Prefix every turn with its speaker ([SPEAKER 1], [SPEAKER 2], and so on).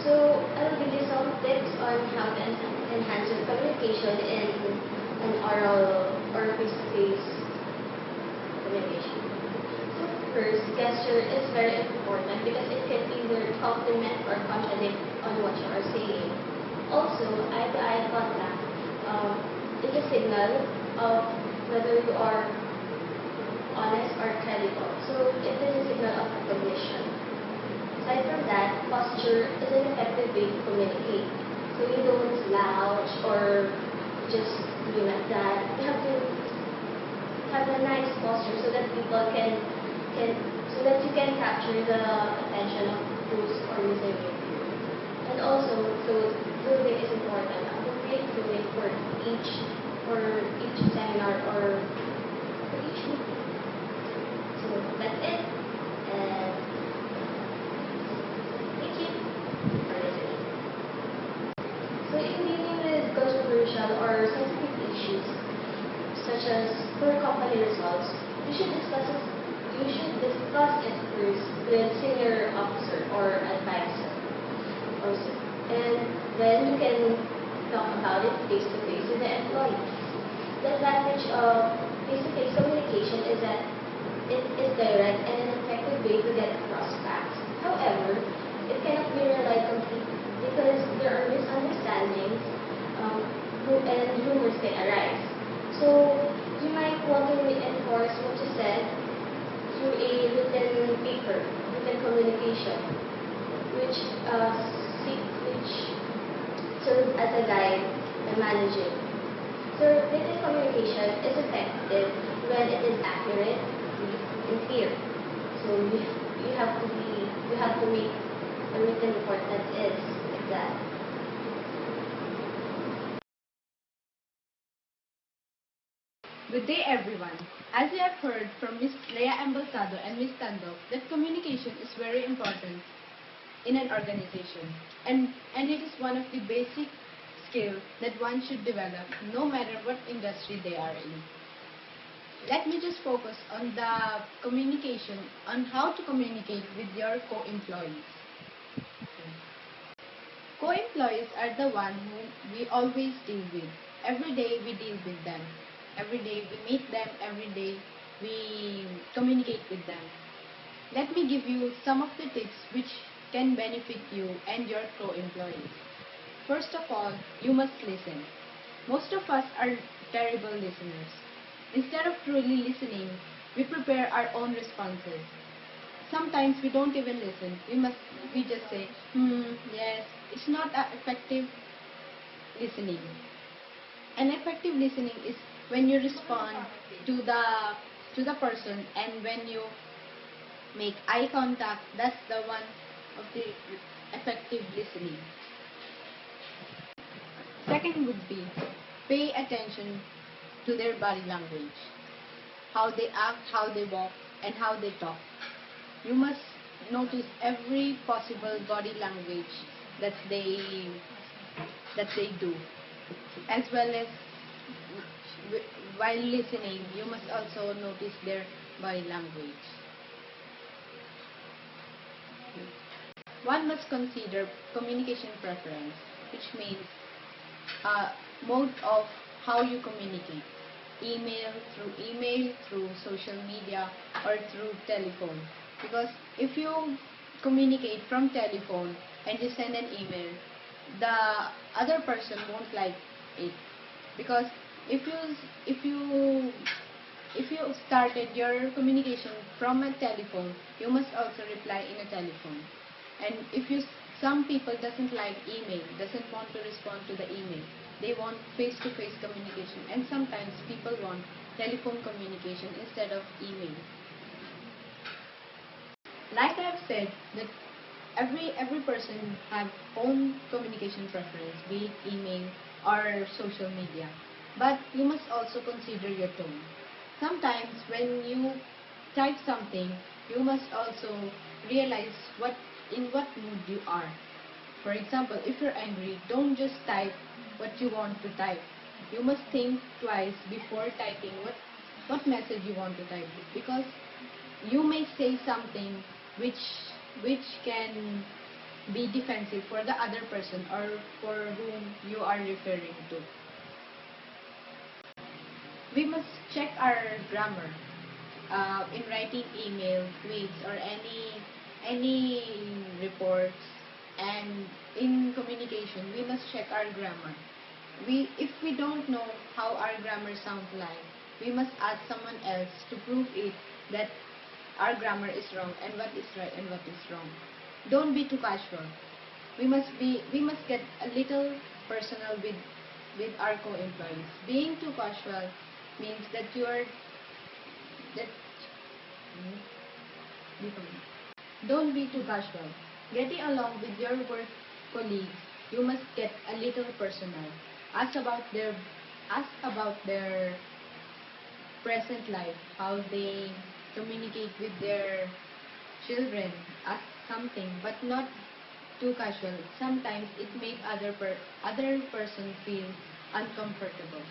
[SPEAKER 1] So I will give you some tips on how to enhance your communication in an oral or face-to-face communication. So first, gesture is very important because it can either complement or contradict on what you are saying. Also, eye-to-eye contact is a signal of whether you are honest or credible. So it is a signal of recognition. Aside from that, posture is an effective way to communicate. So you don't slouch or just do like that. You have to have a nice posture so that people can so that you can capture the attention of those who are listening to you. And also, clothing is important. Appropriate clothing for each seminar or for each meeting. So that's it. And thank you for listening. So in dealing with controversial or sensitive issues, such as poor company results, you should discuss it first with senior officer or advisor. And then you can talk about it face-to-face with the employees. The advantage of face-to-face communication is that it is direct and an effective way to get across facts. However, it cannot be relied completely because there are misunderstandings and rumors can arise. So you might want to reinforce what you said through a written paper, written communication, which serves as a guide in managing. So written communication is effective when it is accurate, brief, and clear. So you have to make a written report that is like that.
[SPEAKER 2] Good day, everyone. As you have heard from Ms. Leia Embalsado and Ms. Tando, that communication is very important in an organization, and it is one of the basic skills that one should develop no matter what industry they are in. Let me just focus on the communication, on how to communicate with your co-employees. Co-employees are the one who we always deal with. Every day we deal with them. Every day we meet them. Every day we communicate with them. Let me give you some of the tips which can benefit you and your co-employees. First of all, you must listen. Most of us are terrible listeners. Instead of truly listening, we prepare our own responses. Sometimes we don't even listen. We just say, yes. It's not effective listening. An effective listening is when you respond to the person, and when you make eye contact. That's the one of the effective listening. Second would be pay attention to their body language, how they act, how they walk, and how they talk. You must notice every possible body language that they do, as well as while listening, you must also notice their body language. One must consider communication preference, which means mode of how you communicate. Email, through social media, or through telephone. Because if you communicate from telephone and you send an email, the other person won't like it. Because if you started your communication from a telephone, you must also reply in a telephone. And some people doesn't like email, doesn't want to respond to the email. They want face-to-face communication, and sometimes people want telephone communication instead of email. Like I have said, that every person have own communication preference, be it email or social media. But you must also consider your tone. Sometimes when you type something, you must also realize in what mood you are. For example, if you're angry, don't just type what you want to type. You must think twice before typing what message you want to type, because you may say something which can be defensive for the other person or for whom you are referring to. We must check our grammar in writing email, tweets, or any reports, and in communication. We must check our grammar. If we don't know how our grammar sounds like, we must ask someone else to prove it that our grammar is wrong and what is right and what is wrong. Don't be too casual. We must get a little personal with our co-employees. Being too casual means that that don't be too casual. Getting along with your work colleagues, you must get a little personal. Ask about their present life, how they communicate with their children. Ask something, but not too casual. Sometimes it makes other person feel uncomfortable.